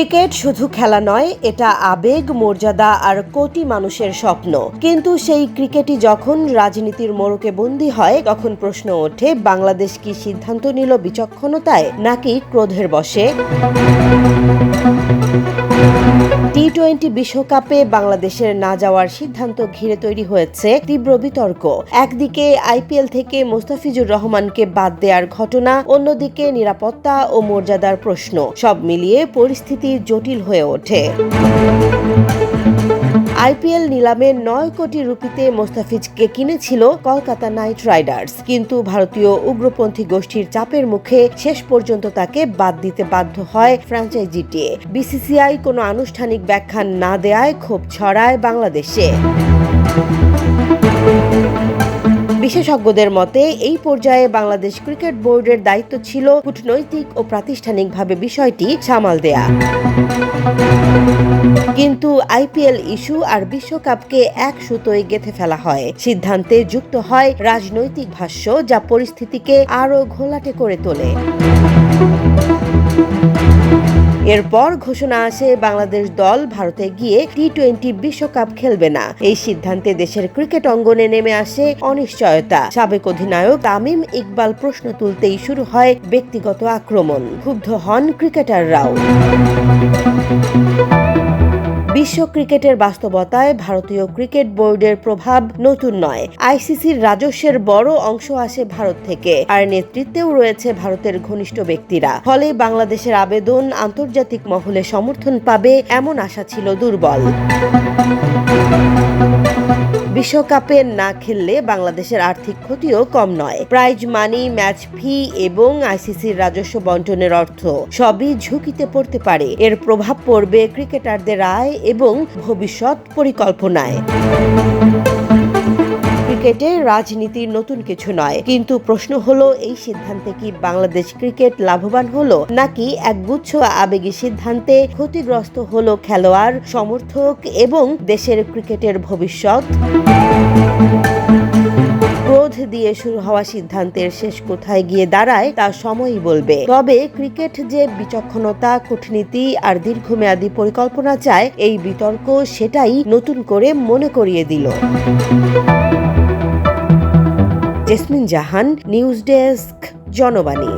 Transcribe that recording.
Cricket শুধু খেলা নয়, এটা আবেগ, মর্যাদা আর কোটি মানুষের স্বপ্ন। কিন্তু সেই ক্রিকেটই যখন রাজনীতির মোড়কে বন্দী হয়, তখন প্রশ্ন ওঠে, বাংলাদেশ কি সিদ্ধান্ত নিল বিচক্ষণতায় নাকি ক্রোধের বশে? টি-20 বিশ্বকাপে বাংলাদেশের না যাওয়ার সিদ্ধান্ত ঘিরে তৈরি হয়েছে তীব্র বিতর্ক। একদিকে আইপিএল থেকে মোস্তাফিজুর রহমানকে বাদ দেওয়ার ঘটনা, অন্যদিকে নিরাপত্তা ও মর্যাদার প্রশ্ন। সব মিলিয়ে পরিস্থিতি জটিল হয়ে ওঠে। আইপিএল নিলামে 9 কোটি রুপিতে মোস্তাফিজকে কিনেছিল কলকাতা নাইট রাইডার্স, কিন্তু ভারতীয় উগ্রপন্থী গোষ্ঠীর চাপের মুখে শেষ পর্যন্ত তাকে বাদ দিতে বাধ্য হয় ফ্র্যাঞ্চাইজিটি। বিসিসিআই কোনো আনুষ্ঠানিক ব্যাখ্যা না দেয়ায় ক্ষোভ ছড়ায় বাংলাদেশে। বিশেষজ্ঞদের মতে, এই পর্যায়ে বাংলাদেশ ক্রিকেট বোর্ডের দায়িত্ব ছিল কূটনৈতিক ও প্রাতিষ্ঠানিকভাবে বিষয়টি সামাল দেয়া। কিন্তু আইপিএল ইস্যু আর বিশ্বকাপকে এক সুতোয় গেঁথে ফেলা হয়। সিদ্ধান্তে যুক্ত হয় রাজনৈতিক ভাষ্য, যা পরিস্থিতিকে আরও ঘোলাটে করে তোলে। এরপর ঘোষণা আসে, বাংলাদেশ দল ভারতে গিয়ে টি-20 বিশ্বকাপ খেলবে না। এই সিদ্ধান্তে দেশের ক্রিকেট অঙ্গনে নেমে আসে অনিশ্চয়তা। সাবেক অধিনায়ক তামিম ইকবাল প্রশ্ন তুলতেই শুরু হয় ব্যক্তিগত আক্রমণ। ক্ষুব্ধ হন ক্রিকেটাররাও। বিশ্ব ক্রিকেটের বাস্তবতায় ভারতীয় ক্রিকেট বোর্ডের প্রভাব নতুন নয়। আইসিসির রাজস্বের বড় অংশ আসে ভারত থেকে, আর নেতৃত্বেও রয়েছে ভারতের ঘনিষ্ঠ ব্যক্তিরা। ফলে বাংলাদেশের আবেদন আন্তর্জাতিক মহলে সমর্থন পাবে এমন আশা ছিল দুর্বল। বিশ্বকাপে না খেললে বাংলাদেশের আর্থিক ক্ষতিও কম নয়। প্রাইজ মানি, ম্যাচ ফি এবং আইসিসির রাজস্ব বন্টনের অর্থ সবই ঝুঁকিতে পড়তে পারে। এর প্রভাব পড়বে ক্রিকেটারদের আয় এবং ভবিষ্যৎ পরিকল্পনায়। ক্রিকেটে রাজনীতির নতুন কিছু নয়, কিন্তু প্রশ্ন হলো, এই সিদ্ধান্তে কি বাংলাদেশ ক্রিকেট লাভবান হলো, নাকি একগুচ্ছ আবেগী সিদ্ধান্তে ক্ষতিগ্রস্ত হলো খেলোয়াড়, সমর্থক এবং দেশের ক্রিকেটের ভবিষ্যৎ? ক্রোধ দিয়ে শুরু হওয়া সিদ্ধান্তের শেষ কোথায় গিয়ে দাঁড়ায় তা সময়ই বলবে। তবে ক্রিকেট যে বিচক্ষণতা, কূটনীতি আর দীর্ঘমেয়াদী পরিকল্পনা চায়, এই বিতর্ক সেটাই নতুন করে মনে করিয়ে দিল। জেসমিন জাহান, নিউজ ডেস্ক, জনবাণী।